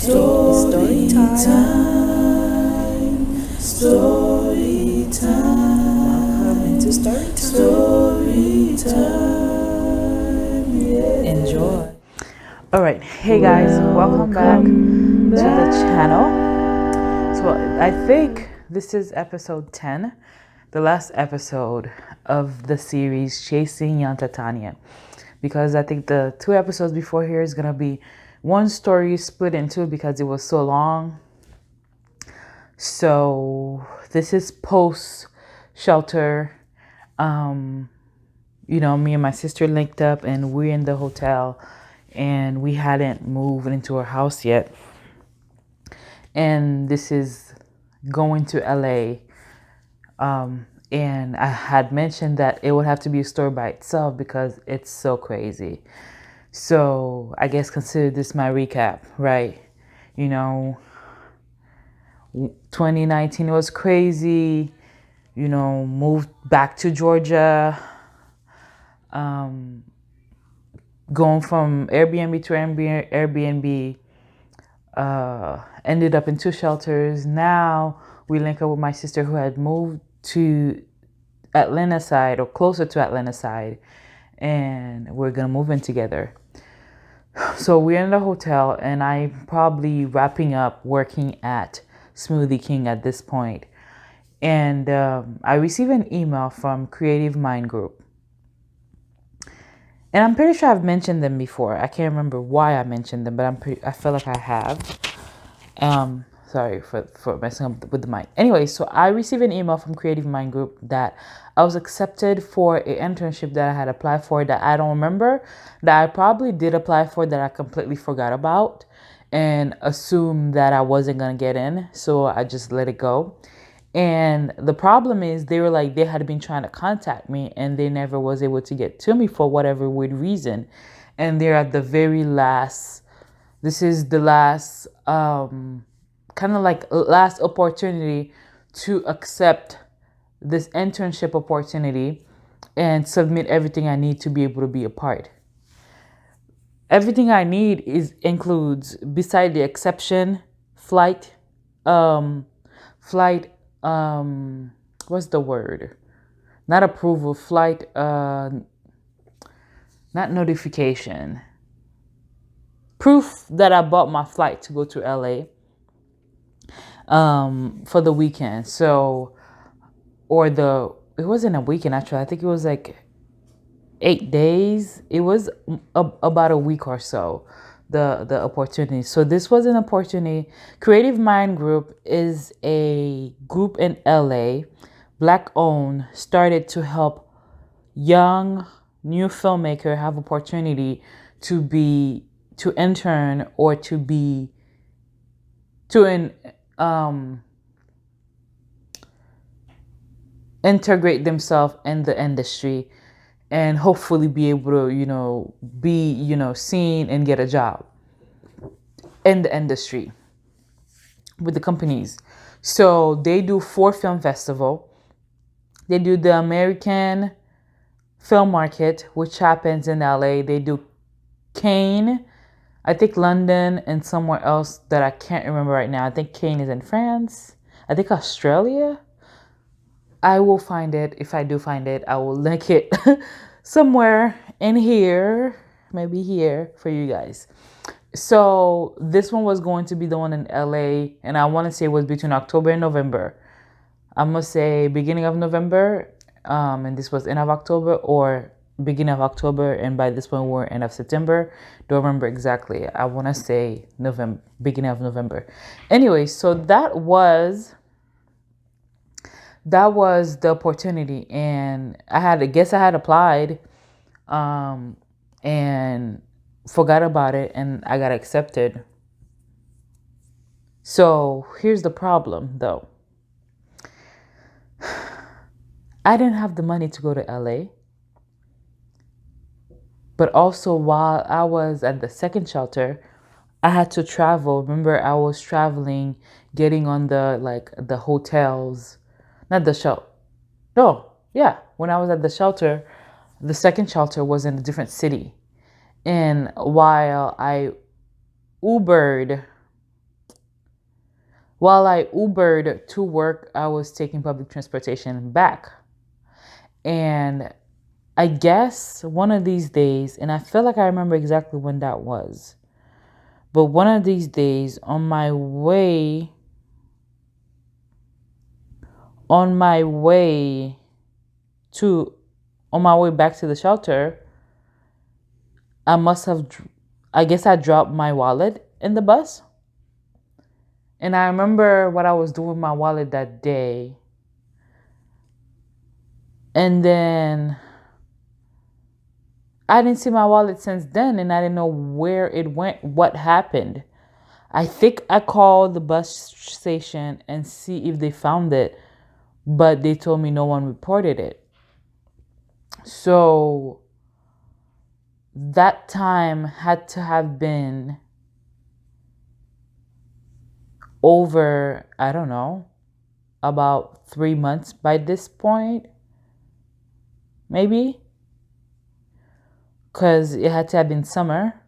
Story time. Story time. Welcome into story time. Yeah. Enjoy. All right, hey guys, welcome back to the channel. So I think this is episode 10, the last episode of the series Chasing Yanta Tania, because I think the 2 episodes before here is gonna be one story split in 2 because it was so long. So this is post shelter. Me and my sister linked up and we're in the hotel and we hadn't moved into our house yet. And this is going to LA. And I had mentioned that it would have to be a story by itself because it's so crazy. So I guess consider this my recap, right? 2019 was crazy. Moved back to Georgia. Going from Airbnb to Airbnb. Ended up in 2 shelters. Now we link up with my sister who had moved to Atlanta side or closer to Atlanta side. And we're going to move in together. So we're in the hotel and I'm probably wrapping up working at Smoothie King at this point. And I received an email from Creative Mind Group. And I'm pretty sure I've mentioned them before. I can't remember why I mentioned them, but I feel like I have. Sorry for messing up with the mic. Anyway, so I received an email from Creative Mind Group that I was accepted for an internship that I had applied for that I don't remember, that I probably did apply for that I completely forgot about and assumed that I wasn't going to get in. So I just let it go. And the problem is they were like, they had been trying to contact me and they never was able to get to me for whatever weird reason. And they're at the very last, this is the last, kind of like last opportunity to accept this internship opportunity and submit everything I need to be able to be a part. Everything I need includes, beside the exception, flight, what's the word? Not approval, flight, not notification. Proof that I bought my flight to go to LA for the weekend. So, it wasn't a weekend actually. I think it was like 8 days. It was about a week or so, the opportunity. So this was an opportunity. Creative Mind Group is a group in LA, Black owned, started to help young new filmmaker have opportunity to intern or integrate themselves in the industry and hopefully be able to, be, seen and get a job in the industry with the companies. So they do 4 film festival. They do the American Film Market, which happens in LA. They do Cannes, I think London, and somewhere else that I can't remember right now. I think Cannes is in France. I think Australia. I will find it. If I do find it, I will link it somewhere in here, maybe here for you guys. So this one was going to be the one in LA, and I want to say it was between October and November. I must say beginning of November, and this was end of October, or beginning of October, and by this point we're end of September. Don't remember exactly. I want to say November, beginning of November. Anyway, so that was the opportunity, and I had applied, and forgot about it, and I got accepted. So here's the problem, though. I didn't have the money to go to LA, but also while I was at the second shelter, I had to travel. Remember, I was traveling, getting on the hotels. Not the shelter. No, yeah. When I was at the shelter, the second shelter was in a different city. And while I Ubered While I Ubered to work, I was taking public transportation back. And I guess one of these days, and I feel like I remember exactly when that was, but one of these days on my way to, on my way back to the shelter, I must have, I guess I dropped my wallet in the bus. And I remember what I was doing with my wallet that day. And then I didn't see my wallet since then, and I didn't know where it went, what happened. I think I called the bus station and see if they found it, but they told me no one reported it. So that time had to have been over, I don't know, about 3 months by this point, maybe, because it had to have been summer.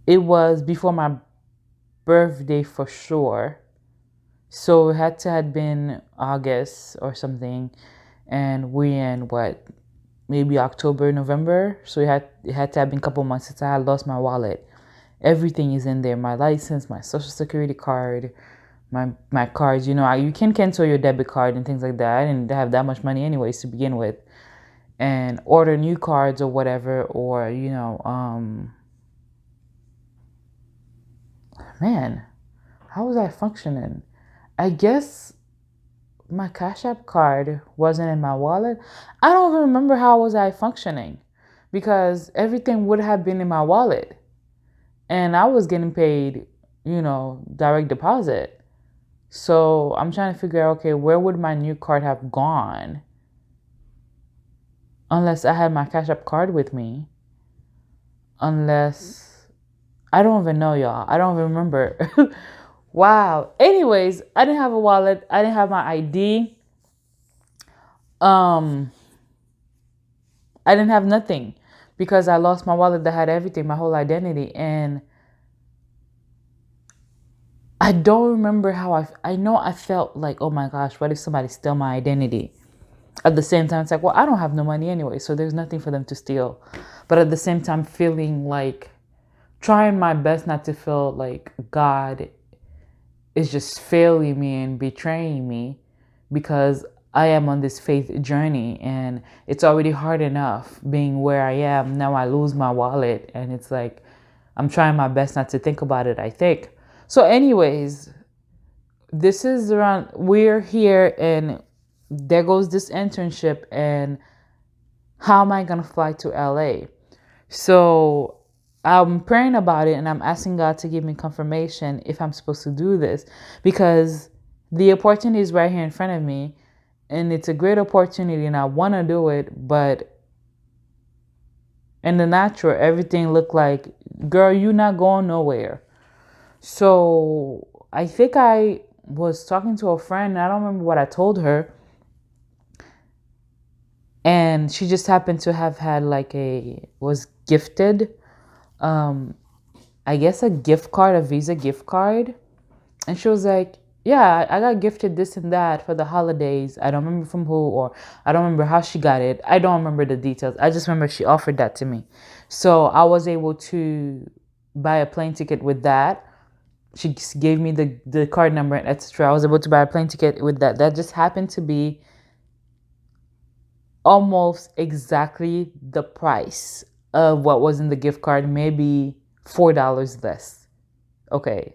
It was before my birthday for sure. So it had to have been August or something, and we in what, maybe October, November. So it had to have been a couple months since I had lost my wallet. Everything is in there: my license, my social security card, my cards. You can cancel your debit card and things like that. I didn't have that much money anyways to begin with, and order new cards or whatever, or man, how was I functioning? I guess my Cash App card wasn't in my wallet. I don't even remember how was I functioning, because everything would have been in my wallet, and I was getting paid, direct deposit. So I'm trying to figure out, okay, where would my new card have gone? Unless I had my Cash App card with me. Unless, I don't even know, y'all. I don't even remember. Wow. Anyways, I didn't have a wallet. I didn't have my ID. I didn't have nothing because I lost my wallet that had everything, my whole identity. And I don't remember how I know I felt like, oh my gosh, what if somebody stole my identity? At the same time, it's like, well, I don't have no money anyway, so there's nothing for them to steal. But at the same time, feeling like, trying my best not to feel like God is just failing me and betraying me, because I am on this faith journey and it's already hard enough being where I am. Now I lose my wallet, and it's like, I'm trying my best not to think about it, I think. So anyways, this is around, we're here, and there goes this internship, and how am I going to fly to LA? So I'm praying about it, and I'm asking God to give me confirmation if I'm supposed to do this, because the opportunity is right here in front of me, and it's a great opportunity, and I want to do it. But in the natural, everything looked like, girl, you're not going nowhere. So I think I was talking to a friend. I don't remember what I told her. And she just happened to have had was gifted, I guess a gift card, a Visa gift card. And she was like, yeah, I got gifted this and that for the holidays. I don't remember from who, or I don't remember how she got it. I don't remember the details. I just remember she offered that to me. So I was able to buy a plane ticket with that. She gave me the card number and etc. I was able to buy a plane ticket with that. That just happened to be almost exactly the price of what was in the gift card, maybe $4 less. Okay.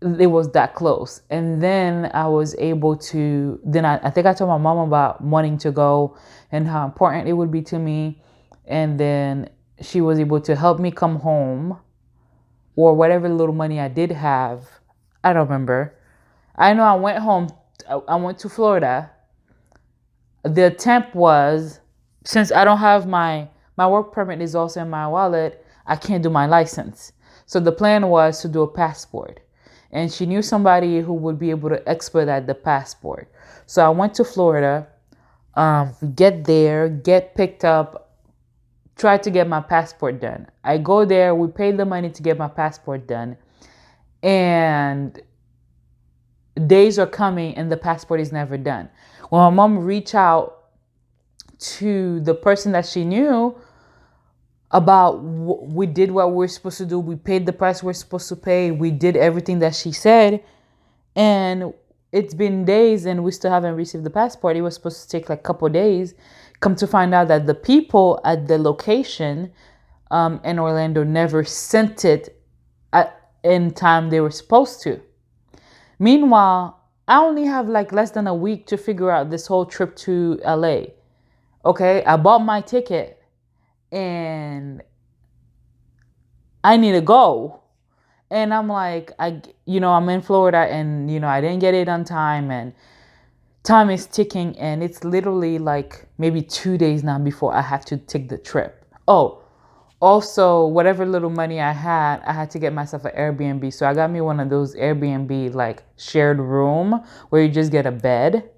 It was that close. And then I was able to, then I think I told my mom about wanting to go and how important it would be to me. And then she was able to help me come home, or whatever little money I did have. I don't remember. I know I went home. I went to Florida. The attempt was, since I don't have my work permit is also in my wallet, I can't do my license. So the plan was to do a passport. And she knew somebody who would be able to expedite the passport. So I went to Florida, get there, get picked up, try to get my passport done. I go there, we pay the money to get my passport done. And days are coming and the passport is never done. When my mom reached out to the person that she knew about, we did what we're supposed to do. We paid the price we're supposed to pay. We did everything that she said. And it's been days and we still haven't received the passport. It was supposed to take like a couple of days. Come to find out that the people at the location in Orlando never sent it in time they were supposed to. Meanwhile, I only have like less than a week to figure out this whole trip to LA. Okay, I bought my ticket and I need to go. And I'm like, I'm in Florida and, I didn't get it on time and time is ticking and it's literally like maybe 2 days now before I have to take the trip. Oh, also, whatever little money I had to get myself an Airbnb. So I got me one of those Airbnb like shared room where you just get a bed.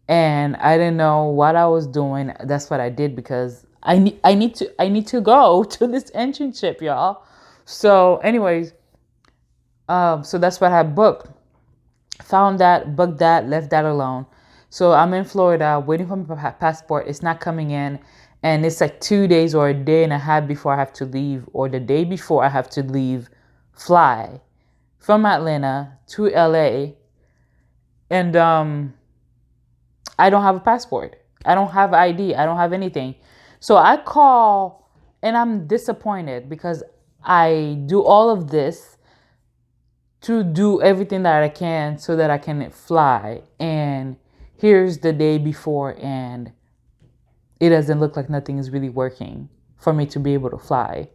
And I didn't know what I was doing. That's what I did because I need to go to this internship, y'all. So, anyways, so that's what I booked. Found that, booked that, left that alone. So I'm in Florida waiting for my passport. It's not coming in. And it's like 2 days or a day and a half before I have to leave, or the day before I have to leave, fly from Atlanta to LA. And I don't have a passport. I don't have ID. I don't have anything. So I call and I'm disappointed because I do all of this to do everything that I can so that I can fly. And here's the day before and it doesn't look like nothing is really working for me to be able to fly.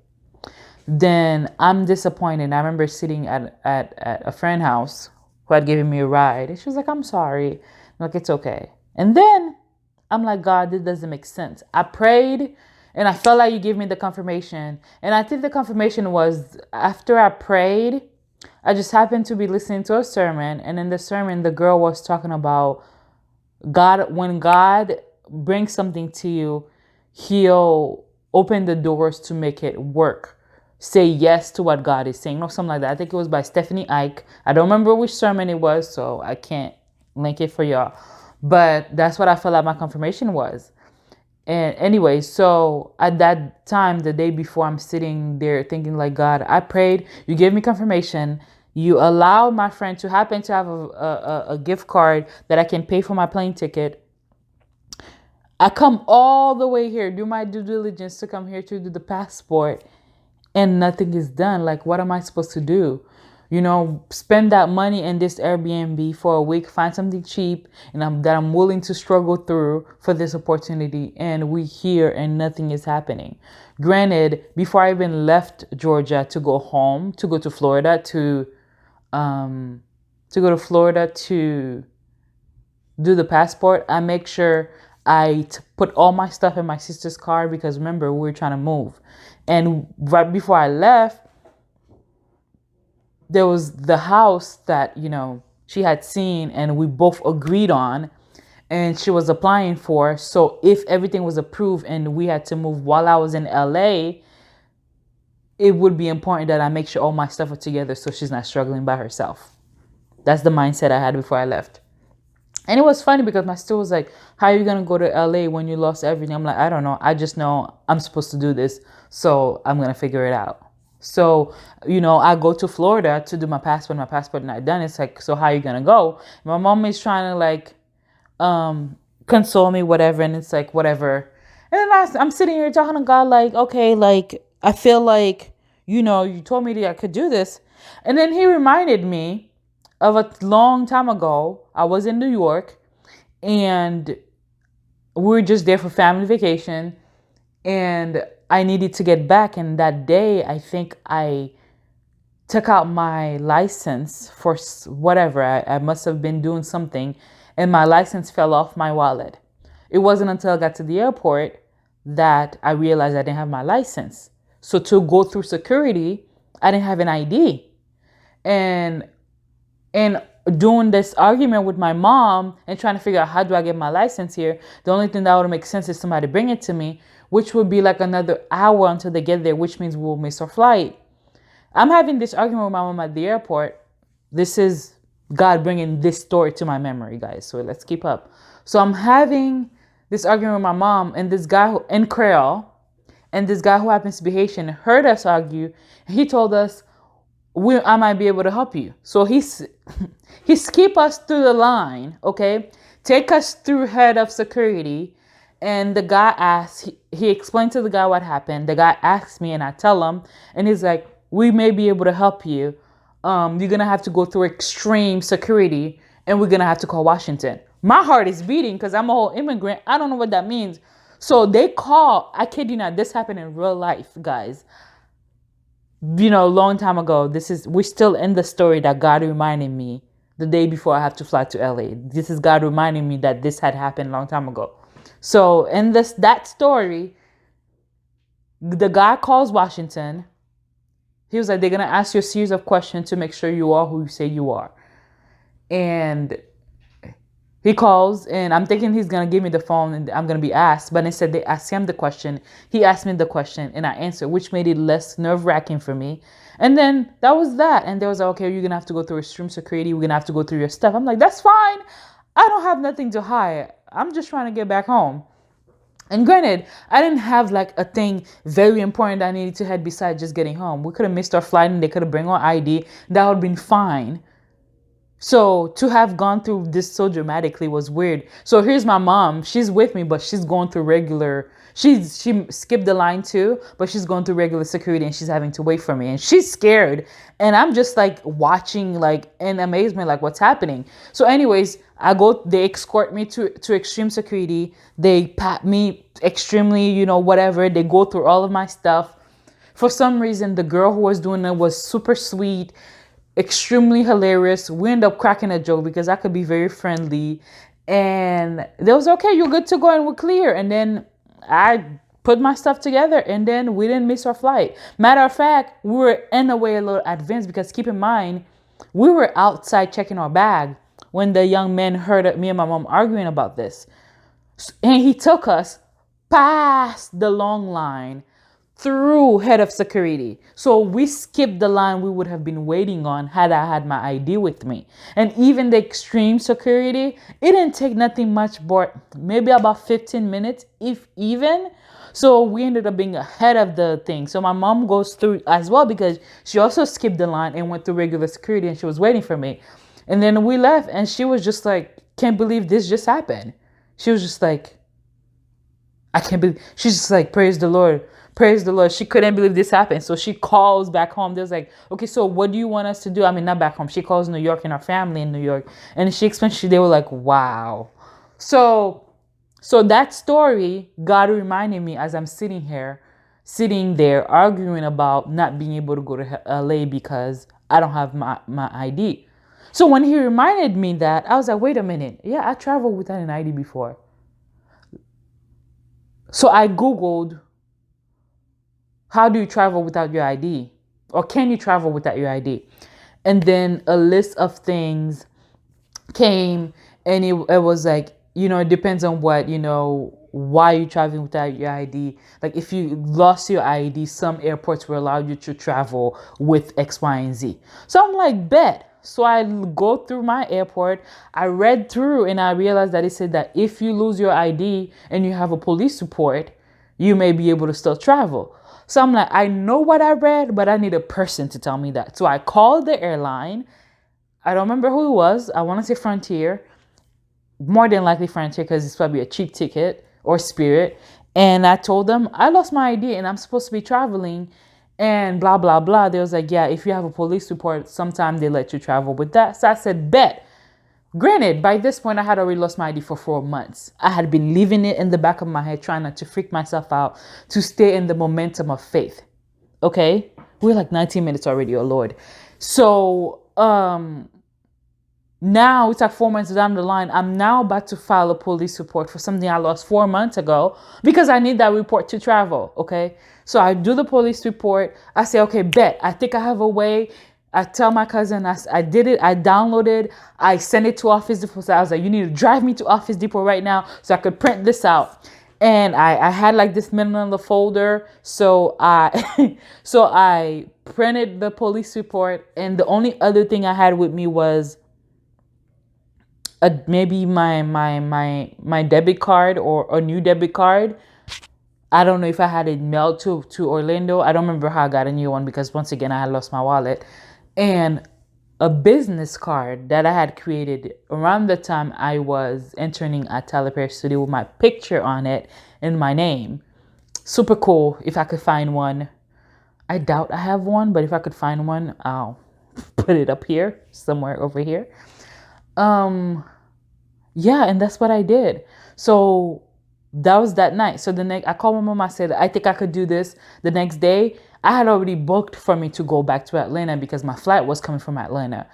Then I'm disappointed. I remember sitting at a friend's house who had given me a ride. And she was like, I'm sorry. I'm like, it's okay. And then I'm like, God, this doesn't make sense. I prayed and I felt like you gave me the confirmation. And I think the confirmation was after I prayed, I just happened to be listening to a sermon. And in the sermon, the girl was talking about God, when God brings something to you, he'll open the doors to make it work. Say yes to what God is saying, or something like that. I think it was by Stephanie Ike. I don't remember which sermon it was, so I can't link it for y'all. But that's what I felt like my confirmation was. And anyway, so at that time, the day before, I'm sitting there thinking like, God, I prayed. You gave me confirmation. You allowed my friend to happen to have a gift card that I can pay for my plane ticket. I come all the way here, do my due diligence to come here to do the passport, and nothing is done. Like, what am I supposed to do? Spend that money in this Airbnb for a week, find something cheap, and I'm willing to struggle through for this opportunity. And we here and nothing is happening. Granted, before I even left Georgia to go home, to go to Florida to do the passport, I make sure I put all my stuff in my sister's car because remember, we were trying to move. And right before I left, there was the house that, she had seen and we both agreed on and she was applying for. So if everything was approved and we had to move while I was in LA, it would be important that I make sure all my stuff are together so she's not struggling by herself. That's the mindset I had before I left. And it was funny because my sister was like, how are you going to go to LA when you lost everything? I'm like, I don't know. I just know I'm supposed to do this. So I'm going to figure it out. So, I go to Florida to do my passport. My passport not done. It's like, so how are you going to go? My mom is trying to like console me, whatever. And it's like, whatever. And then I'm sitting here talking to God like, okay, like, I feel like, you told me that I could do this. And then he reminded me of a long time ago. I was in New York and we were just there for family vacation and I needed to get back. And that day, I think I took out my license for whatever. I must have been doing something and my license fell off my wallet. It wasn't until I got to the airport that I realized I didn't have my license. So to go through security, I didn't have an ID. And doing this argument with my mom and trying to figure out how do I get my license here, the only thing that would make sense is somebody bring it to me, which would be like another hour until they get there, which means we'll miss our flight. I'm having this argument with my mom at the airport. This is God bringing this story to my memory, guys. So let's keep up. So I'm having this argument with my mom and this guy who, in Creole, and this guy who happens to be Haitian heard us argue. He told us, I might be able to help you. So he skip us through the line, okay? Take us through head of security. And the guy asked, he explained to the guy what happened. The guy asked me and I tell him, and he's like, we may be able to help you. You're going to have to go through extreme security and we're going to have to call Washington. My heart is beating because I'm a whole immigrant. I don't know what that means. So they call, I kid you not, this happened in real life, guys. A long time ago, we're still in the story that God reminded me the day before I have to fly to LA. This is God reminding me that this had happened a long time ago. So in that story, the guy calls Washington. He was like, they're going to ask you a series of questions to make sure you are who you say you are. And he calls, and I'm thinking he's going to give me the phone and I'm going to be asked. But instead, they asked him the question. He asked me the question, and I answered, which made it less nerve-wracking for me. And then that was that. And they was like, okay, you're going to have to go through extreme security. We're going to have to go through your stuff. I'm like, that's fine. I don't have nothing to hide. I'm just trying to get back home. And granted, I didn't have like a thing very important that I needed to head besides just getting home. We could have missed our flight and they could have bring our ID. That would have been fine. So to have gone through this so dramatically was weird. So here's my mom. She's with me, but she's going through regular. She skipped the line too, but she's going through regular security and she's having to wait for me. And she's scared. And I'm just like watching like in amazement, like what's happening. So anyways, they escort me to extreme security. They pat me extremely, whatever. They go through all of my stuff. For some reason, the girl who was doing it was super sweet, extremely hilarious. We end up cracking a joke because I could be very friendly. And they was okay, you're good to go and we're clear. And then I put my stuff together and then we didn't miss our flight. Matter of fact, we were in a way a little advanced because keep in mind, we were outside checking our bag when the young man heard me and my mom arguing about this. And he took us past the long line through head of security. So we skipped the line we would have been waiting on had I had my ID with me. And even the extreme security, it didn't take nothing much but maybe about 15 minutes, if even. So we ended up being ahead of the thing. So my mom goes through as well because she also skipped the line and went through regular security and she was waiting for me. And then we left and she was just like, can't believe this just happened. She was just like, I can't believe. She's just like, praise the Lord. Praise the Lord. She couldn't believe this happened. So she calls back home. There's like, okay, so what do you want us to do? I mean, not back home. She calls New York and our family in New York. And she explained, they were like, wow. So that story, God reminded me as I'm sitting there arguing about not being able to go to LA because I don't have my ID. So when he reminded me that, I was like, wait a minute. Yeah, I traveled without an ID before. So I Googled, how do you travel without your ID? Or can you travel without your ID? And then a list of things came and it was like, it depends on what, why you're traveling without your ID. Like if you lost your ID, some airports will allow you to travel with X, Y, and Z. So I'm like, bet. So I go through my airport. I read through and I realized that it said that if you lose your ID and you have a police report, you may be able to still travel. So I'm like, I know what I read, but I need a person to tell me that. So I called the airline. I don't remember who it was. I want to say Frontier. More than likely Frontier because it's probably a cheap ticket, or Spirit. And I told them I lost my ID and I'm supposed to be traveling and blah, blah, blah. They was like, yeah, if you have a police report, sometime they let you travel with that. So I said, bet. Granted, by this point, I had already lost my ID for 4 months. I had been leaving it in the back of my head, trying not to freak myself out, to stay in the momentum of faith. Okay? We're like 19 minutes already, oh Lord. So, now it's like 4 months down the line. I'm now about to file a police report for something I lost 4 months ago because I need that report to travel. Okay. So I do the police report. I say, okay, bet. I think I have a way. I tell my cousin, I did it. I downloaded. I sent it to Office Depot. So I was like, you need to drive me to Office Depot right now so I could print this out. And I had like this minimum folder, so I so I printed the police report, and the only other thing I had with me was maybe my debit card, or a new debit card. I don't know if I had it mailed to Orlando. I don't remember how I got a new one, because once again I had lost my wallet. And a business card that I had created around the time I was interning at Tyler Perry Studio, with my picture on it and my name. Super cool. If I could find one. I doubt I have one, but if I could find one, I'll put it up here, somewhere over here. Yeah, and that's what I did. So that was that night. So the next, I called my mom. I said, I think I could do this. The next day, I had already booked for me to go back to Atlanta, because my flight was coming from Atlanta.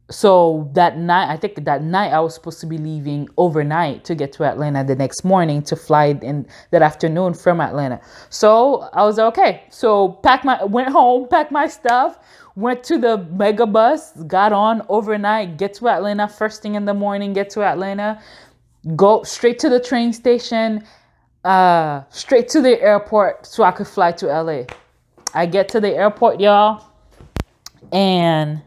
So that night, I think that night I was supposed to be leaving overnight to get to Atlanta the next morning, to fly in that afternoon from Atlanta. So I was okay. So went home, packed my stuff, went to the mega bus, got on overnight, get to Atlanta first thing in the morning, get to Atlanta, go straight to the train station, straight to the airport so I could fly to LA. I get to the airport, y'all, and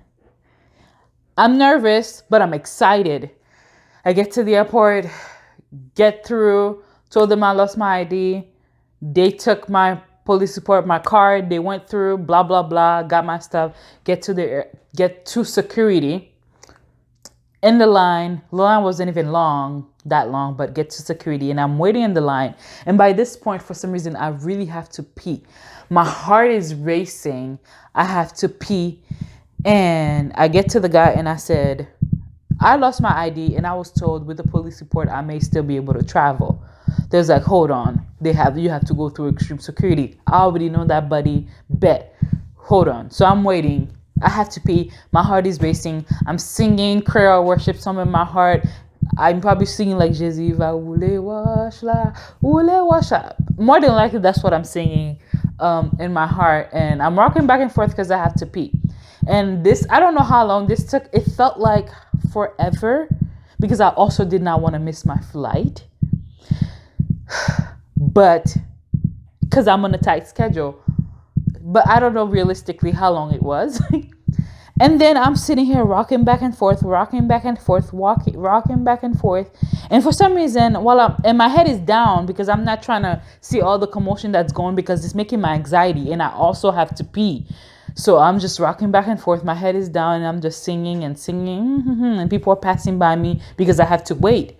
I'm nervous, but I'm excited. I get to the airport, get through, told them I lost my ID. They took my police report, my card. They went through, blah, blah, blah, got my stuff, get to security. In the line wasn't even that long, but get to security, and I'm waiting in the line. And by this point, for some reason, I really have to pee. My heart is racing. I have to pee. And I get to the guy and I said, I lost my ID, and I was told with the police report I may still be able to travel. There's like, hold on, you have to go through extreme security. I already know that, buddy. Bet. Hold on. So I'm waiting. I have to pee. My heart is racing. I'm singing Creole worship song in my heart. I'm probably singing like Jésus va oule wash la oule wash la. More than likely, that's what I'm singing in my heart, and I'm rocking back and forth because I have to pee. And this, I don't know how long this took. It felt like forever, because I also did not want to miss my flight. But because I'm on a tight schedule. But I don't know realistically how long it was. And then I'm sitting here rocking back and forth, rocking back and forth. And for some reason, and my head is down, because I'm not trying to see all the commotion that's going, because it's making my anxiety, and I also have to pee. So I'm just rocking back and forth. My head is down, and I'm just singing and singing. And people are passing by me because I have to wait.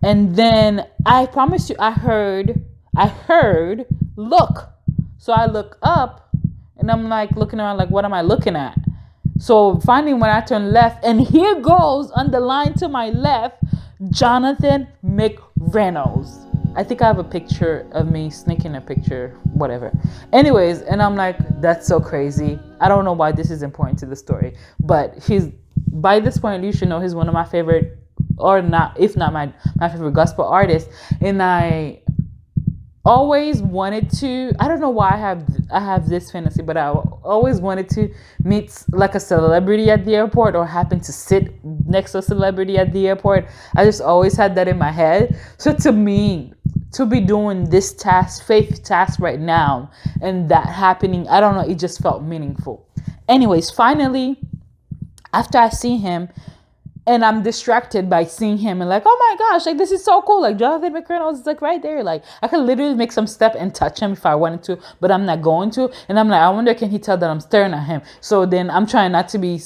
And then I promise you, I heard, look. So I look up, and I'm like looking around like, what am I looking at? So finally, when I turn left, and here goes on the line to my left, Jonathan McReynolds. I think I have a picture of me sneaking a picture, whatever. Anyways, and I'm like, that's so crazy. I don't know why this is important to the story, but by this point, you should know he's one of my favorite, or not, if not my favorite gospel artists. And I always wanted to, I don't know why I have this fantasy, but I always wanted to meet like a celebrity at the airport, or happen to sit next to a celebrity at the airport. I just always had that in my head. So to me, to be doing this faith task right now, and that happening, I don't know, it just felt meaningful. Anyways, finally, after I see him, and I'm distracted by seeing him, and like, oh my gosh, like this is so cool. Like Jonathan McReynolds is like right there. Like I could literally make some step and touch him if I wanted to, but I'm not going to. And I'm like, I wonder, can he tell that I'm staring at him? So then I'm trying not to be,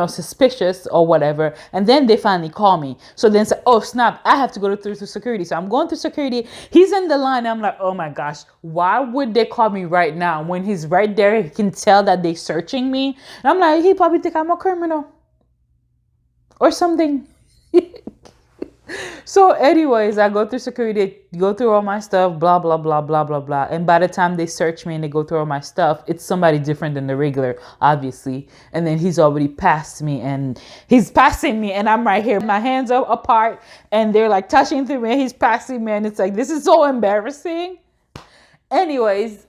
suspicious or whatever. And then they finally call me. So then say, oh snap, I have to go through security. So I'm going through security. He's in the line. I'm like, oh my gosh, why would they call me right now when he's right there? He can tell that they're searching me. And I'm like, he probably think I'm a criminal or something. So anyways, I go through security, go through all my stuff, blah, blah, blah, blah, blah, blah. And by the time they search me and they go through all my stuff, it's somebody different than the regular, obviously. And then he's already passed me, and he's passing me, and I'm right here. My hands are apart, and they're like touching through me, and he's passing me. And it's like, this is so embarrassing. Anyways,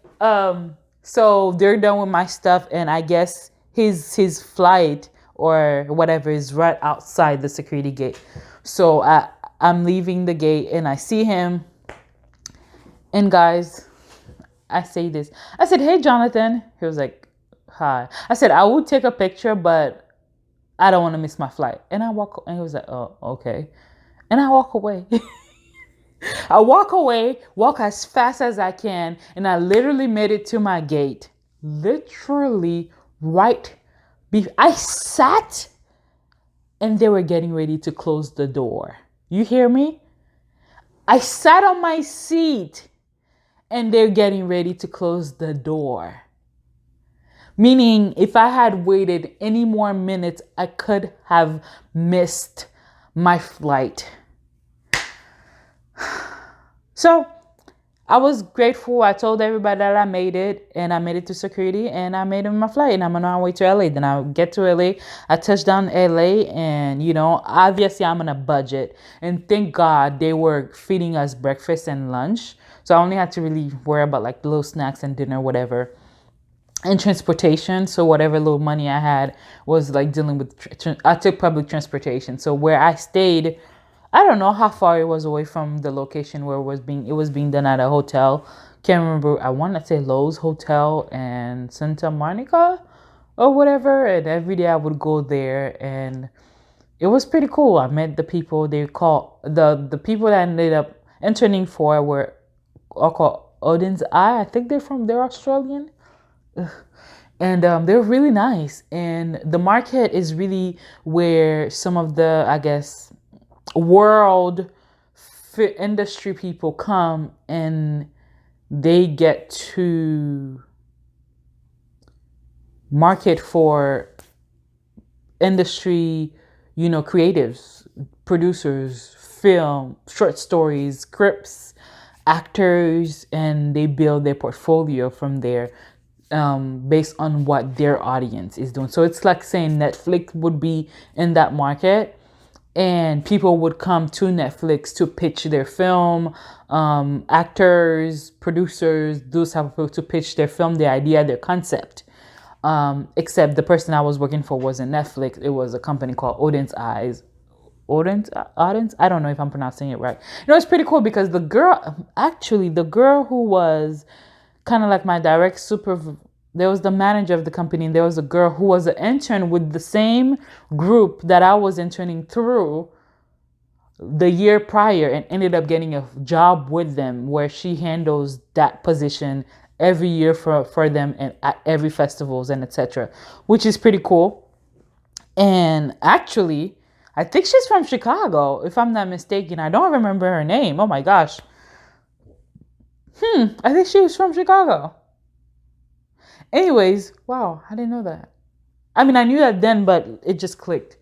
so they're done with my stuff, and I guess his flight or whatever is right outside the security gate. So I'm leaving the gate, and I see him, And guys, I say this. I said, "Hey, Jonathan." He was like, "Hi." I said, "I would take a picture, but I don't want to miss my flight." And I walk, and he was like, "Oh, okay." And I walk away. I walk away, walk as fast as I can, and I literally made it to my gate. Literally, right. I sat, and they were getting ready to close the door. You hear me? I sat on my seat, and they're getting ready to close the door. Meaning, if I had waited any more minutes, I could have missed my flight. So I was grateful. I told everybody that I made it, and I made it to security, and I made it my flight, and I'm on my way to LA. Then I get to LA. I touched down LA, and obviously I'm on a budget, and thank God they were feeding us breakfast and lunch. So I only had to really worry about like little snacks and dinner, whatever, and transportation. So whatever little money I had was like dealing with. I took public transportation. So where I stayed, I don't know how far it was away from the location where it was being done at a hotel. Can't remember. I want to say Lowe's Hotel and Santa Monica or whatever. And every day I would go there, and it was pretty cool. I met the people. They call the people that I ended up interning for were all called Odin's Eye. I think they're Australian. And they're really nice. And the market is really where some of the, I guess, world industry people come, and they get to market for industry, creatives, producers, film, short stories, scripts, actors, and they build their portfolio from there, based on what their audience is doing. So it's like saying Netflix would be in that market, and people would come to Netflix to pitch their film. Actors, producers, those type of people to pitch their film, their idea, their concept. Except the person I was working for wasn't Netflix. It was a company called Odin's Eyes. Odin's? I don't know if I'm pronouncing it right. It's pretty cool because the girl who was kind of like my direct there was the manager of the company, and there was a girl who was an intern with the same group that I was interning through the year prior, and ended up getting a job with them where she handles that position every year for them, and at every festivals and etc., which is pretty cool. And actually, I think she's from Chicago, if I'm not mistaken. I don't remember her name. Oh my gosh. I think she was from Chicago. Anyways, wow, I didn't know that. I mean, I knew that then, but it just clicked.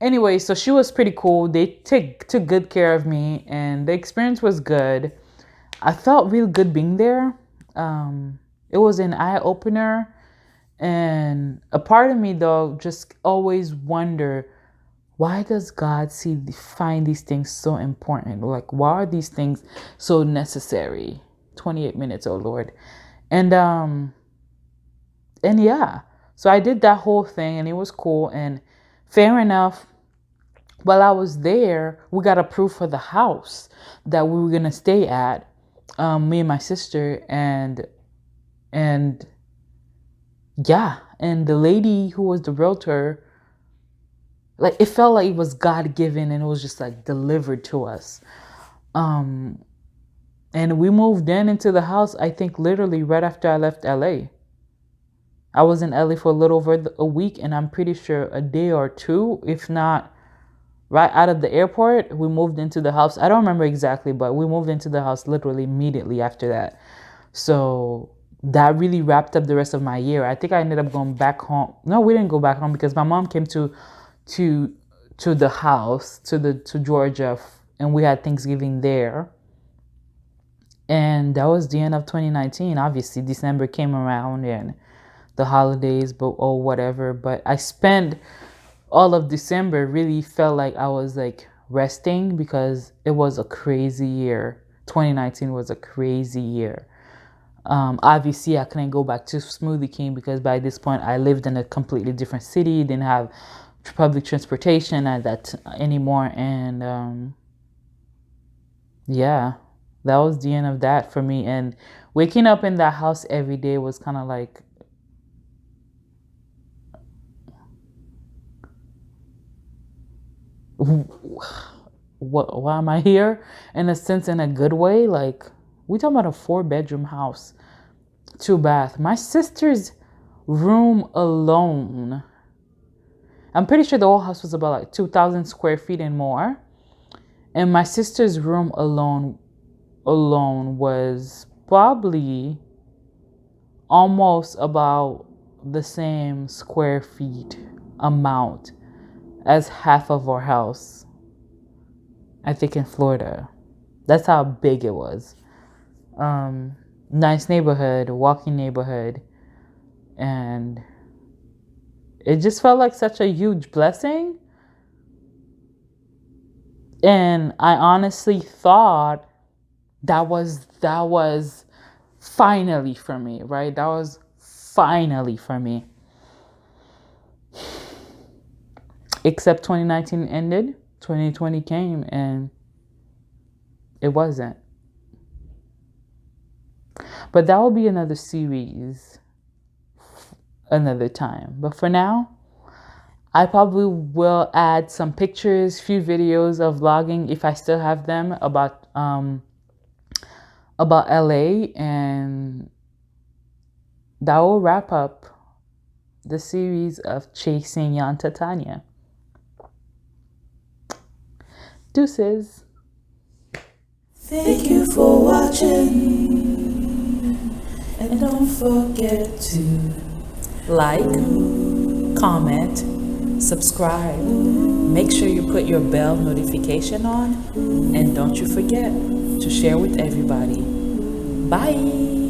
Anyway, so she was pretty cool. They took good care of me, and the experience was good. I felt real good being there. It was an eye opener, and a part of me though just always wonder, why does God find these things so important? Like, why are these things so necessary? 28 minutes, oh Lord. And yeah, so I did that whole thing, and it was cool. And fair enough, while I was there, we got approved for the house that we were gonna stay at, me and my sister, and yeah, and the lady who was the realtor, like, it felt like it was God given, and it was just like delivered to us. And we moved into the house, I think literally right after I left LA. I was in LA for a little over a week, and I'm pretty sure a day or two, if not right out of the airport, we moved into the house. I don't remember exactly, but we moved into the house literally immediately after that. So that really wrapped up the rest of my year. I think I ended up going back home. No, we didn't go back home because my mom came to the house, to Georgia, and we had Thanksgiving there. And that was the end of 2019. Obviously, December came around, and the holidays, but whatever. But I spent all of December, really felt like I was like resting, because it was a crazy year. 2019 was a crazy year. Obviously, I couldn't go back to Smoothie King because by this point I lived in a completely different city, didn't have public transportation at that anymore, and yeah. That was the end of that for me. And waking up in that house every day was kind of like, why am I here? In a sense, in a good way. Like, we talking about a 4-bedroom house, 2 bath. My sister's room alone, I'm pretty sure the whole house was about like 2,000 square feet and more. And my sister's room alone was probably almost about the same square feet amount as half of our house, I think, in Florida. That's how big it was. Nice neighborhood, walking neighborhood. And it just felt like such a huge blessing. And I honestly thought that was finally for me, right? That was finally for me. Except 2019 ended, 2020 came, and it wasn't. But that will be another series another time. But for now, I probably will add some pictures, few videos of vlogging if I still have them about LA, and that will wrap up the series of Chasing Yanta Tania. Deuces. Thank you for watching, and don't forget to Like, comment, subscribe. Make sure you put your bell notification on, and don't you forget to share with everybody. Bye.